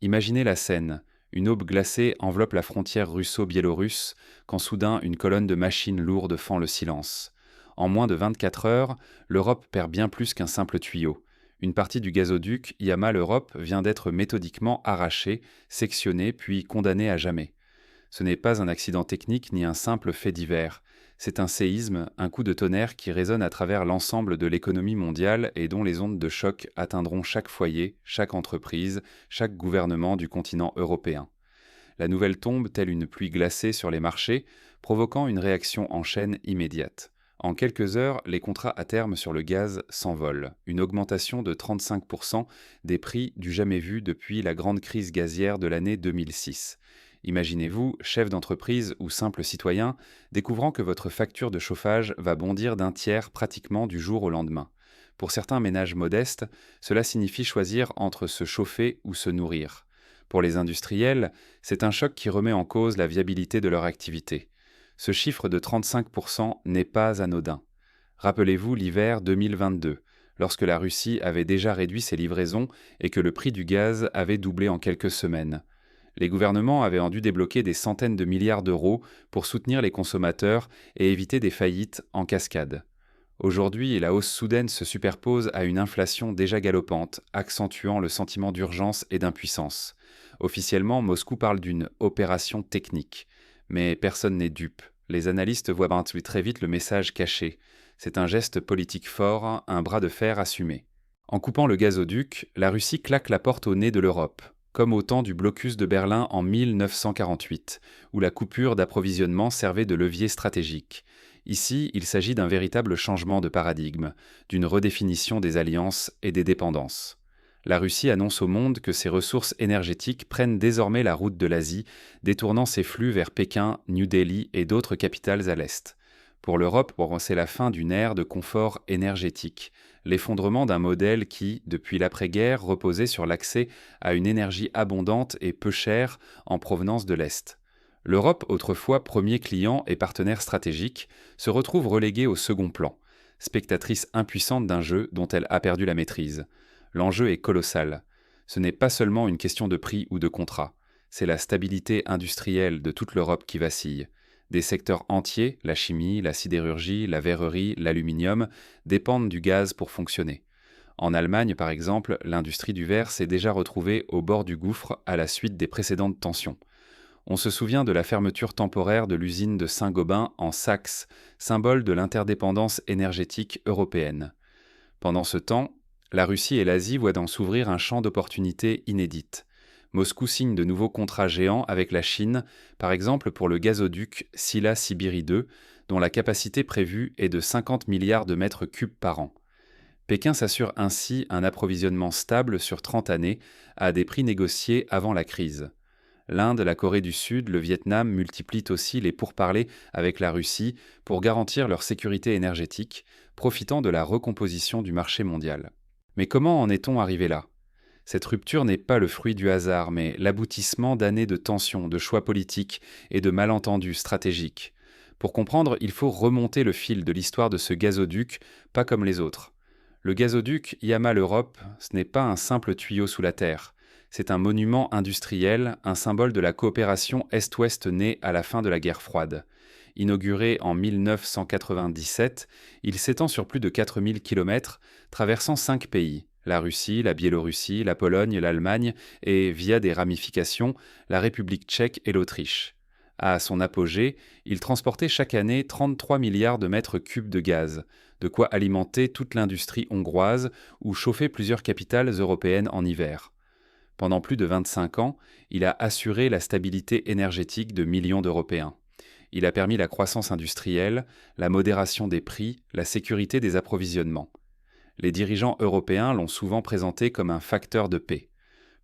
Imaginez la scène. Une aube glacée enveloppe la frontière russo-biélorusse quand soudain une colonne de machines lourdes fend le silence. En moins de 24 heures, l'Europe perd bien plus qu'un simple tuyau. Une partie du gazoduc Yamal-Europe vient d'être méthodiquement arrachée, sectionnée puis condamnée à jamais. Ce n'est pas un accident technique ni un simple fait divers. C'est un séisme, un coup de tonnerre qui résonne à travers l'ensemble de l'économie mondiale et dont les ondes de choc atteindront chaque foyer, chaque entreprise, chaque gouvernement du continent européen. La nouvelle tombe telle une pluie glacée sur les marchés, provoquant une réaction en chaîne immédiate. En quelques heures, les contrats à terme sur le gaz s'envolent, une augmentation de 35% des prix du jamais vu depuis la grande crise gazière de l'année 2006. Imaginez-vous, chef d'entreprise ou simple citoyen, découvrant que votre facture de chauffage va bondir d'un tiers pratiquement du jour au lendemain. Pour certains ménages modestes, cela signifie choisir entre se chauffer ou se nourrir. Pour les industriels, c'est un choc qui remet en cause la viabilité de leur activité. Ce chiffre de 35% n'est pas anodin. Rappelez-vous l'hiver 2022, lorsque la Russie avait déjà réduit ses livraisons et que le prix du gaz avait doublé en quelques semaines. Les gouvernements avaient dû débloquer des centaines de milliards d'euros pour soutenir les consommateurs et éviter des faillites en cascade. Aujourd'hui, la hausse soudaine se superpose à une inflation déjà galopante, accentuant le sentiment d'urgence et d'impuissance. Officiellement, Moscou parle d'une opération technique. Mais personne n'est dupe. Les analystes voient très vite le message caché. C'est un geste politique fort, un bras de fer assumé. En coupant le gazoduc, la Russie claque la porte au nez de l'Europe, comme au temps du blocus de Berlin en 1948, où la coupure d'approvisionnement servait de levier stratégique. Ici, il s'agit d'un véritable changement de paradigme, d'une redéfinition des alliances et des dépendances. La Russie annonce au monde que ses ressources énergétiques prennent désormais la route de l'Asie, détournant ses flux vers Pékin, New Delhi et d'autres capitales à l'Est. Pour l'Europe, c'est la fin d'une ère de confort énergétique, l'effondrement d'un modèle qui, depuis l'après-guerre, reposait sur l'accès à une énergie abondante et peu chère en provenance de l'Est. L'Europe, autrefois premier client et partenaire stratégique, se retrouve reléguée au second plan, spectatrice impuissante d'un jeu dont elle a perdu la maîtrise. L'enjeu est colossal. Ce n'est pas seulement une question de prix ou de contrat, c'est la stabilité industrielle de toute l'Europe qui vacille. Des secteurs entiers, la chimie, la sidérurgie, la verrerie, l'aluminium, dépendent du gaz pour fonctionner. En Allemagne, par exemple, l'industrie du verre s'est déjà retrouvée au bord du gouffre à la suite des précédentes tensions. On se souvient de la fermeture temporaire de l'usine de Saint-Gobain en Saxe, symbole de l'interdépendance énergétique européenne. Pendant ce temps, la Russie et l'Asie voient dans s'ouvrir un champ d'opportunités inédites. Moscou signe de nouveaux contrats géants avec la Chine, par exemple pour le gazoduc Silla-Sibérie 2, dont la capacité prévue est de 50 milliards de mètres cubes par an. Pékin s'assure ainsi un approvisionnement stable sur 30 années, à des prix négociés avant la crise. L'Inde, la Corée du Sud, le Vietnam multiplient aussi les pourparlers avec la Russie pour garantir leur sécurité énergétique, profitant de la recomposition du marché mondial. Mais comment en est-on arrivé là ? Cette rupture n'est pas le fruit du hasard, mais l'aboutissement d'années de tensions, de choix politiques et de malentendus stratégiques. Pour comprendre, il faut remonter le fil de l'histoire de ce gazoduc, pas comme les autres. Le gazoduc Yamal-Europe, ce n'est pas un simple tuyau sous la terre. C'est un monument industriel, un symbole de la coopération Est-Ouest née à la fin de la guerre froide. Inauguré en 1997, il s'étend sur plus de 4000 km, traversant 5 pays, la Russie, la Biélorussie, la Pologne, l'Allemagne et, via des ramifications, la République tchèque et l'Autriche. À son apogée, il transportait chaque année 33 milliards de mètres cubes de gaz, de quoi alimenter toute l'industrie hongroise ou chauffer plusieurs capitales européennes en hiver. Pendant plus de 25 ans, il a assuré la stabilité énergétique de millions d'Européens. Il a permis la croissance industrielle, la modération des prix, la sécurité des approvisionnements. Les dirigeants européens l'ont souvent présenté comme un facteur de paix.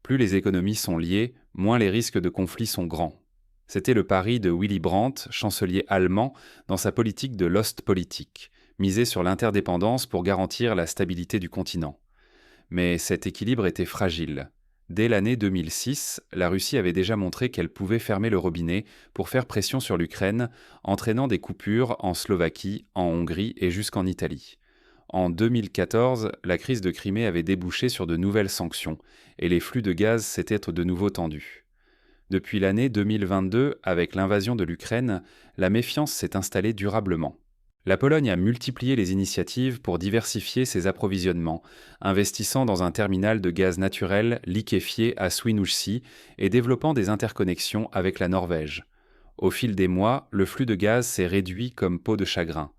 Plus les économies sont liées, moins les risques de conflit sont grands. C'était le pari de Willy Brandt, chancelier allemand, dans sa politique de l'Ostpolitik, miser sur l'interdépendance pour garantir la stabilité du continent. Mais cet équilibre était fragile. Dès l'année 2006, la Russie avait déjà montré qu'elle pouvait fermer le robinet pour faire pression sur l'Ukraine, entraînant des coupures en Slovaquie, en Hongrie et jusqu'en Italie. En 2014, la crise de Crimée avait débouché sur de nouvelles sanctions, et les flux de gaz s'étaient de nouveau tendus. Depuis l'année 2022, avec l'invasion de l'Ukraine, la méfiance s'est installée durablement. La Pologne a multiplié les initiatives pour diversifier ses approvisionnements, investissant dans un terminal de gaz naturel liquéfié à Swinoujscie et développant des interconnexions avec la Norvège. Au fil des mois, le flux de gaz s'est réduit comme peau de chagrin.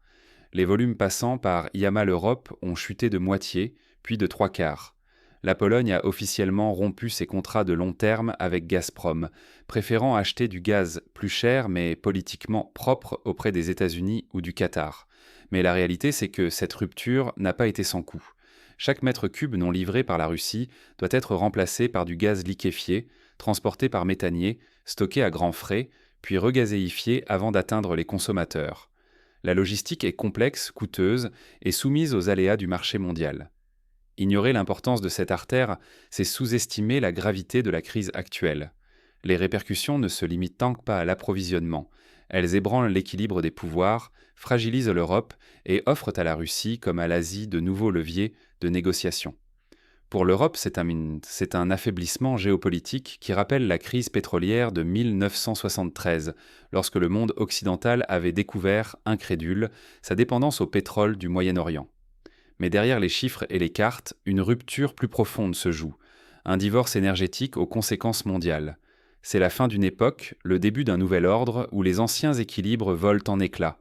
Les volumes passant par Yamal Europe ont chuté de moitié, puis de trois quarts. La Pologne a officiellement rompu ses contrats de long terme avec Gazprom, préférant acheter du gaz plus cher mais politiquement propre auprès des États-Unis ou du Qatar. Mais la réalité, c'est que cette rupture n'a pas été sans coût. Chaque mètre cube non livré par la Russie doit être remplacé par du gaz liquéfié, transporté par méthanier, stocké à grands frais, puis regazéifié avant d'atteindre les consommateurs. La logistique est complexe, coûteuse et soumise aux aléas du marché mondial. Ignorer l'importance de cette artère, c'est sous-estimer la gravité de la crise actuelle. Les répercussions ne se limitent tant que pas à l'approvisionnement. Elles ébranlent l'équilibre des pouvoirs, fragilisent l'Europe et offrent à la Russie comme à l'Asie de nouveaux leviers de négociation. Pour l'Europe, c'est un affaiblissement géopolitique qui rappelle la crise pétrolière de 1973, lorsque le monde occidental avait découvert, incrédule, sa dépendance au pétrole du Moyen-Orient. Mais derrière les chiffres et les cartes, une rupture plus profonde se joue, un divorce énergétique aux conséquences mondiales. C'est la fin d'une époque, le début d'un nouvel ordre où les anciens équilibres volent en éclats.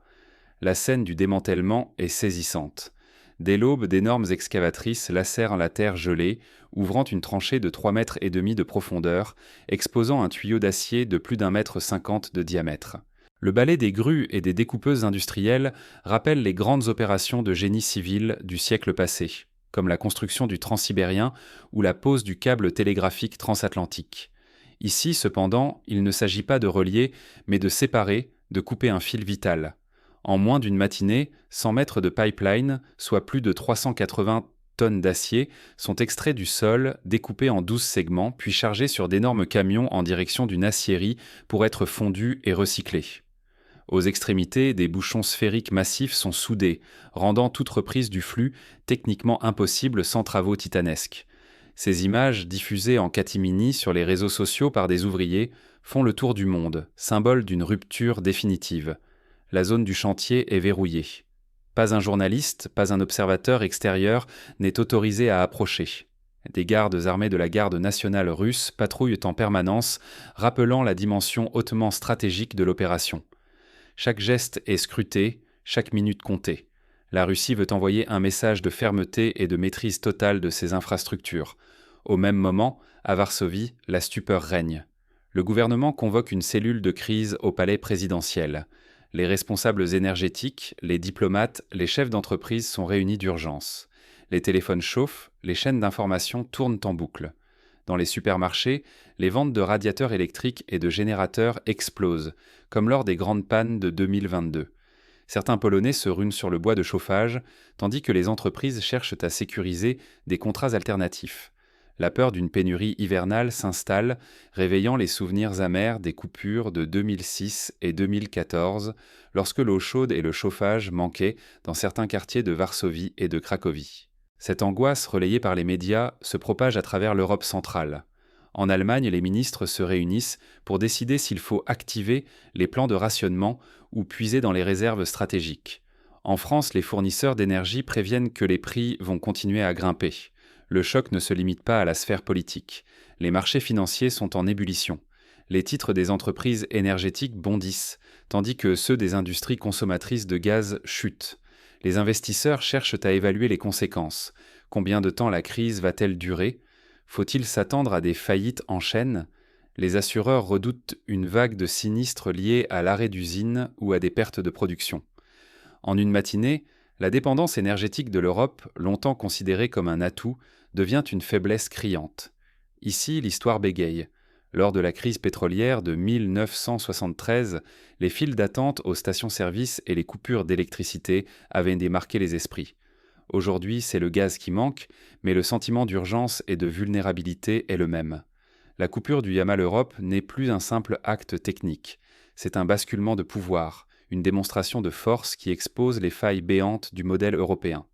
La scène du démantèlement est saisissante. Dès l'aube, d'énormes excavatrices lacèrent la terre gelée, ouvrant une tranchée de 3,5 mètres de profondeur, exposant un tuyau d'acier de plus d'1,50 m de diamètre. Le balai des grues et des découpeuses industrielles rappelle les grandes opérations de génie civil du siècle passé, comme la construction du Transsibérien ou la pose du câble télégraphique transatlantique. Ici, cependant, il ne s'agit pas de relier, mais de séparer, de couper un fil vital. En moins d'une matinée, 100 mètres de pipeline, soit plus de 380 tonnes d'acier, sont extraits du sol, découpés en 12 segments, puis chargés sur d'énormes camions en direction d'une aciérie pour être fondus et recyclés. Aux extrémités, des bouchons sphériques massifs sont soudés, rendant toute reprise du flux techniquement impossible sans travaux titanesques. Ces images, diffusées en catimini sur les réseaux sociaux par des ouvriers, font le tour du monde, symbole d'une rupture définitive. La zone du chantier est verrouillée. Pas un journaliste, pas un observateur extérieur n'est autorisé à approcher. Des gardes armés de la garde nationale russe patrouillent en permanence, rappelant la dimension hautement stratégique de l'opération. Chaque geste est scruté, chaque minute comptée. La Russie veut envoyer un message de fermeté et de maîtrise totale de ses infrastructures. Au même moment, à Varsovie, la stupeur règne. Le gouvernement convoque une cellule de crise au palais présidentiel. Les responsables énergétiques, les diplomates, les chefs d'entreprise sont réunis d'urgence. Les téléphones chauffent, les chaînes d'information tournent en boucle. Dans les supermarchés, les ventes de radiateurs électriques et de générateurs explosent, comme lors des grandes pannes de 2022. Certains Polonais se ruent sur le bois de chauffage, tandis que les entreprises cherchent à sécuriser des contrats alternatifs. La peur d'une pénurie hivernale s'installe, réveillant les souvenirs amers des coupures de 2006 et 2014, lorsque l'eau chaude et le chauffage manquaient dans certains quartiers de Varsovie et de Cracovie. Cette angoisse, relayée par les médias, se propage à travers l'Europe centrale. En Allemagne, les ministres se réunissent pour décider s'il faut activer les plans de rationnement ou puiser dans les réserves stratégiques. En France, les fournisseurs d'énergie préviennent que les prix vont continuer à grimper. Le choc ne se limite pas à la sphère politique. Les marchés financiers sont en ébullition. Les titres des entreprises énergétiques bondissent, tandis que ceux des industries consommatrices de gaz chutent. Les investisseurs cherchent à évaluer les conséquences. Combien de temps la crise va-t-elle durer ? Faut-il s'attendre à des faillites en chaîne ? Les assureurs redoutent une vague de sinistres liés à l'arrêt d'usines ou à des pertes de production. En une matinée, la dépendance énergétique de l'Europe, longtemps considérée comme un atout, devient une faiblesse criante. Ici, l'histoire bégaye. Lors de la crise pétrolière de 1973, les files d'attente aux stations-service et les coupures d'électricité avaient démarqué les esprits. Aujourd'hui, c'est le gaz qui manque, mais le sentiment d'urgence et de vulnérabilité est le même. La coupure du Yamal Europe n'est plus un simple acte technique. C'est un basculement de pouvoir, une démonstration de force qui expose les failles béantes du modèle européen.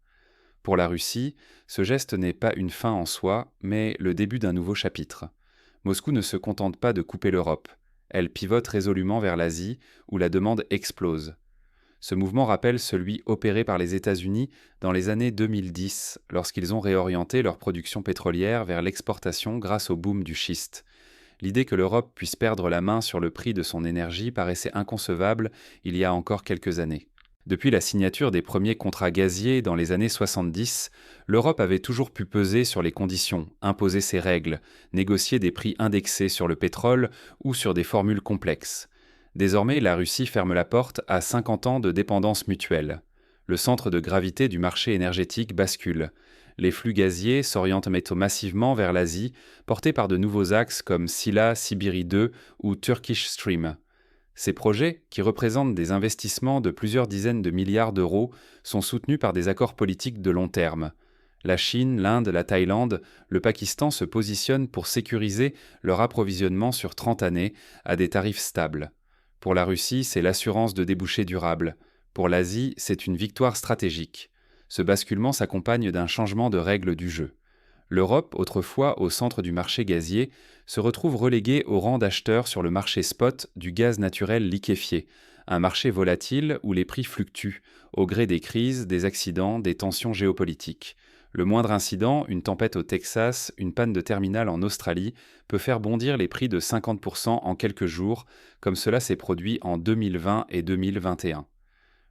Pour la Russie, ce geste n'est pas une fin en soi, mais le début d'un nouveau chapitre. Moscou ne se contente pas de couper l'Europe. Elle pivote résolument vers l'Asie, où la demande explose. Ce mouvement rappelle celui opéré par les États-Unis dans les années 2010, lorsqu'ils ont réorienté leur production pétrolière vers l'exportation grâce au boom du schiste. L'idée que l'Europe puisse perdre la main sur le prix de son énergie paraissait inconcevable il y a encore quelques années. Depuis la signature des premiers contrats gaziers dans les années 70, l'Europe avait toujours pu peser sur les conditions, imposer ses règles, négocier des prix indexés sur le pétrole ou sur des formules complexes. Désormais, la Russie ferme la porte à 50 ans de dépendance mutuelle. Le centre de gravité du marché énergétique bascule. Les flux gaziers s'orientent massivement vers l'Asie, portés par de nouveaux axes comme Scylla, Sibérie 2 ou Turkish Stream. Ces projets, qui représentent des investissements de plusieurs dizaines de milliards d'euros, sont soutenus par des accords politiques de long terme. La Chine, l'Inde, la Thaïlande, le Pakistan se positionnent pour sécuriser leur approvisionnement sur 30 années à des tarifs stables. Pour la Russie, c'est l'assurance de débouchés durables. Pour l'Asie, c'est une victoire stratégique. Ce basculement s'accompagne d'un changement de règles du jeu. L'Europe, autrefois au centre du marché gazier, se retrouve reléguée au rang d'acheteur sur le marché spot du gaz naturel liquéfié, un marché volatile où les prix fluctuent, au gré des crises, des accidents, des tensions géopolitiques. Le moindre incident, une tempête au Texas, une panne de terminal en Australie, peut faire bondir les prix de 50% en quelques jours, comme cela s'est produit en 2020 et 2021.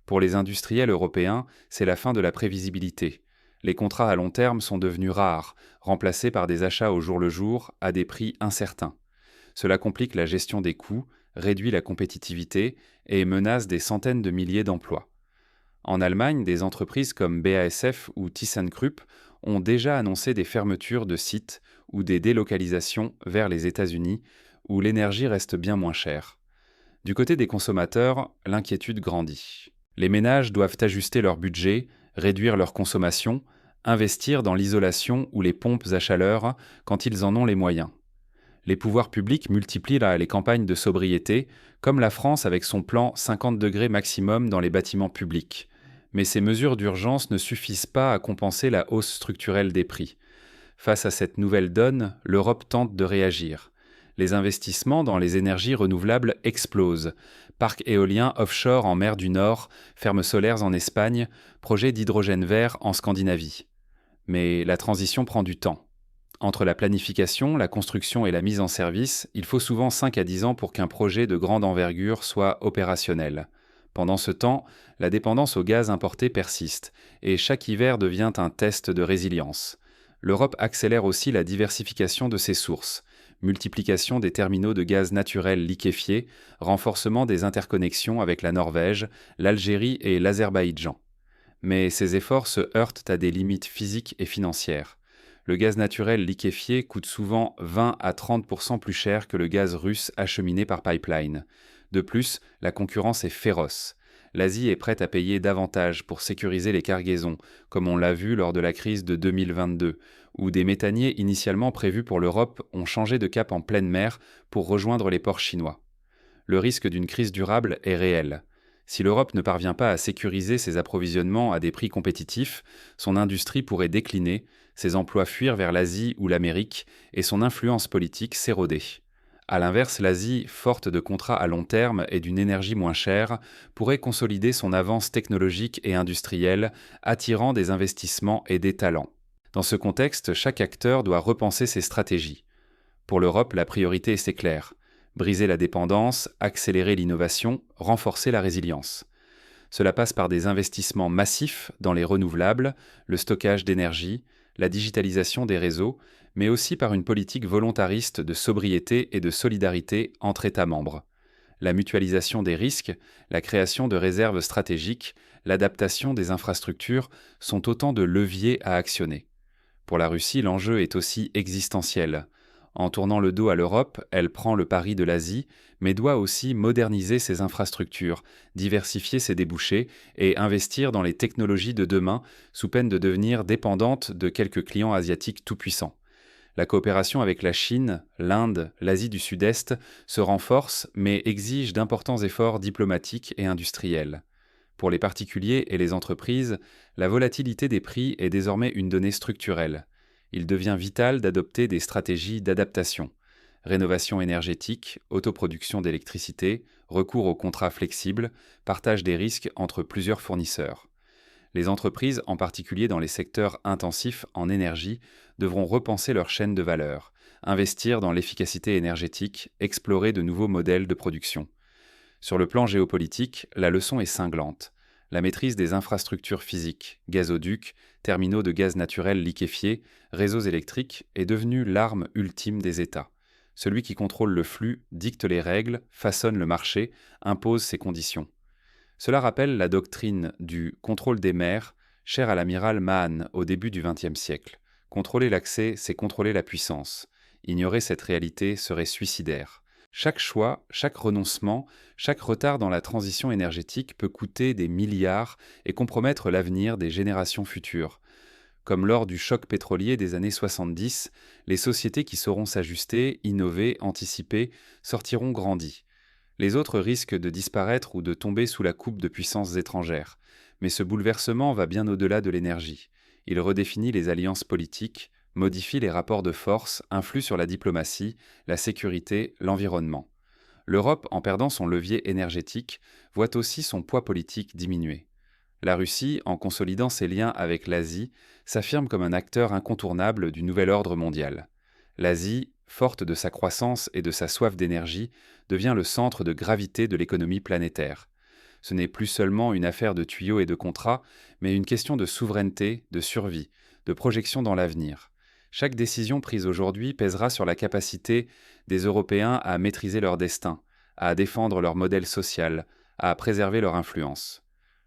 Pour les industriels européens, c'est la fin de la prévisibilité. Les contrats à long terme sont devenus rares, remplacés par des achats au jour le jour à des prix incertains. Cela complique la gestion des coûts, réduit la compétitivité et menace des centaines de milliers d'emplois. En Allemagne, des entreprises comme BASF ou ThyssenKrupp ont déjà annoncé des fermetures de sites ou des délocalisations vers les États-Unis, où l'énergie reste bien moins chère. Du côté des consommateurs, l'inquiétude grandit. Les ménages doivent ajuster leur budget, réduire leur consommation, investir dans l'isolation ou les pompes à chaleur quand ils en ont les moyens. Les pouvoirs publics multiplient les campagnes de sobriété, comme la France avec son plan 50 degrés maximum dans les bâtiments publics. Mais ces mesures d'urgence ne suffisent pas à compenser la hausse structurelle des prix. Face à cette nouvelle donne, l'Europe tente de réagir. Les investissements dans les énergies renouvelables explosent. Parcs éoliens offshore en mer du Nord, fermes solaires en Espagne, projets d'hydrogène vert en Scandinavie. Mais la transition prend du temps. Entre la planification, la construction et la mise en service, il faut souvent 5 à 10 ans pour qu'un projet de grande envergure soit opérationnel. Pendant ce temps, la dépendance au gaz importé persiste, et chaque hiver devient un test de résilience. L'Europe accélère aussi la diversification de ses sources. Multiplication des terminaux de gaz naturel liquéfié, renforcement des interconnexions avec la Norvège, l'Algérie et l'Azerbaïdjan. Mais ces efforts se heurtent à des limites physiques et financières. Le gaz naturel liquéfié coûte souvent 20 à 30% plus cher que le gaz russe acheminé par pipeline. De plus, la concurrence est féroce. L'Asie est prête à payer davantage pour sécuriser les cargaisons, comme on l'a vu lors de la crise de 2022, où des méthaniers initialement prévus pour l'Europe ont changé de cap en pleine mer pour rejoindre les ports chinois. Le risque d'une crise durable est réel. Si l'Europe ne parvient pas à sécuriser ses approvisionnements à des prix compétitifs, son industrie pourrait décliner, ses emplois fuir vers l'Asie ou l'Amérique et son influence politique s'éroder. A l'inverse, l'Asie, forte de contrats à long terme et d'une énergie moins chère, pourrait consolider son avance technologique et industrielle, attirant des investissements et des talents. Dans ce contexte, chaque acteur doit repenser ses stratégies. Pour l'Europe, la priorité c'est clair: briser la dépendance, accélérer l'innovation, renforcer la résilience. Cela passe par des investissements massifs dans les renouvelables, le stockage d'énergie, la digitalisation des réseaux, mais aussi par une politique volontariste de sobriété et de solidarité entre États membres. La mutualisation des risques, la création de réserves stratégiques, l'adaptation des infrastructures sont autant de leviers à actionner. Pour la Russie, l'enjeu est aussi existentiel. En tournant le dos à l'Europe, elle prend le pari de l'Asie, mais doit aussi moderniser ses infrastructures, diversifier ses débouchés et investir dans les technologies de demain, sous peine de devenir dépendante de quelques clients asiatiques tout-puissants. La coopération avec la Chine, l'Inde, l'Asie du Sud-Est se renforce, mais exige d'importants efforts diplomatiques et industriels. Pour les particuliers et les entreprises, la volatilité des prix est désormais une donnée structurelle. Il devient vital d'adopter des stratégies d'adaptation. Rénovation énergétique, autoproduction d'électricité, recours aux contrats flexibles, partage des risques entre plusieurs fournisseurs. Les entreprises, en particulier dans les secteurs intensifs en énergie, devront repenser leur chaîne de valeur, investir dans l'efficacité énergétique, explorer de nouveaux modèles de production. Sur le plan géopolitique, la leçon est cinglante. La maîtrise des infrastructures physiques, gazoducs, terminaux de gaz naturel liquéfié, réseaux électriques est devenue l'arme ultime des États. Celui qui contrôle le flux dicte les règles, façonne le marché, impose ses conditions. Cela rappelle la doctrine du contrôle des mers, chère à l'amiral Mahan au début du XXe siècle. Contrôler l'accès, c'est contrôler la puissance. Ignorer cette réalité serait suicidaire. Chaque choix, chaque renoncement, chaque retard dans la transition énergétique peut coûter des milliards et compromettre l'avenir des générations futures. Comme lors du choc pétrolier des années 70, les sociétés qui sauront s'ajuster, innover, anticiper, sortiront grandies. Les autres risquent de disparaître ou de tomber sous la coupe de puissances étrangères. Mais ce bouleversement va bien au-delà de l'énergie. Il redéfinit les alliances politiques, modifie les rapports de force, influe sur la diplomatie, la sécurité, l'environnement. L'Europe, en perdant son levier énergétique, voit aussi son poids politique diminuer. La Russie, en consolidant ses liens avec l'Asie, s'affirme comme un acteur incontournable du nouvel ordre mondial. L'Asie, forte de sa croissance et de sa soif d'énergie, devient le centre de gravité de l'économie planétaire. Ce n'est plus seulement une affaire de tuyaux et de contrats, mais une question de souveraineté, de survie, de projection dans l'avenir. Chaque décision prise aujourd'hui pèsera sur la capacité des Européens à maîtriser leur destin, à défendre leur modèle social, à préserver leur influence.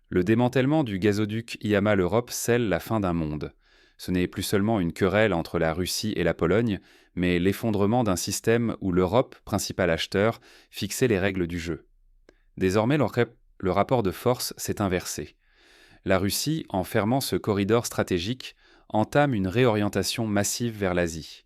Le démantèlement du gazoduc Yamal-Europe scelle la fin d'un monde. Ce n'est plus seulement une querelle entre la Russie et la Pologne, mais l'effondrement d'un système où l'Europe, principal acheteur, fixait les règles du jeu. Désormais, le rapport de force s'est inversé. La Russie, en fermant ce corridor stratégique, entame une réorientation massive vers l'Asie.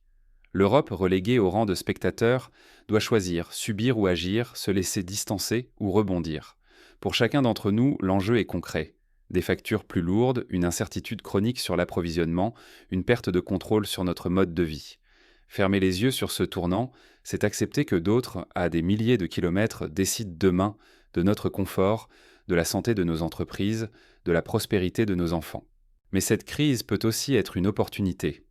L'Europe, reléguée au rang de spectateur, doit choisir, subir ou agir, se laisser distancer ou rebondir. Pour chacun d'entre nous, l'enjeu est concret. Des factures plus lourdes, une incertitude chronique sur l'approvisionnement, une perte de contrôle sur notre mode de vie. Fermer les yeux sur ce tournant, c'est accepter que d'autres, à des milliers de kilomètres, décident demain de notre confort, de la santé de nos entreprises, de la prospérité de nos enfants. Mais cette crise peut aussi être une opportunité.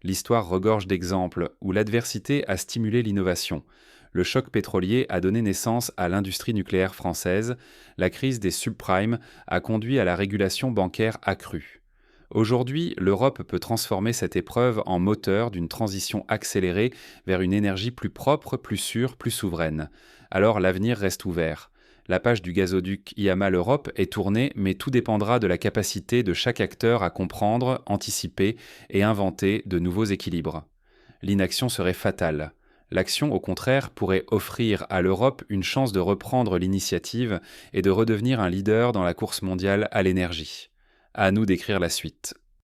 L'histoire regorge d'exemples où l'adversité a stimulé l'innovation. Le choc pétrolier a donné naissance à l'industrie nucléaire française, la crise des subprimes a conduit à la régulation bancaire accrue. Aujourd'hui, l'Europe peut transformer cette épreuve en moteur d'une transition accélérée vers une énergie plus propre, plus sûre, plus souveraine. Alors l'avenir reste ouvert. La page du gazoduc Yamal-Europe est tournée, mais tout dépendra de la capacité de chaque acteur à comprendre, anticiper et inventer de nouveaux équilibres. L'inaction serait fatale. L'action, au contraire, pourrait offrir à l'Europe une chance de reprendre l'initiative et de redevenir un leader dans la course mondiale à l'énergie. À nous d'écrire la suite.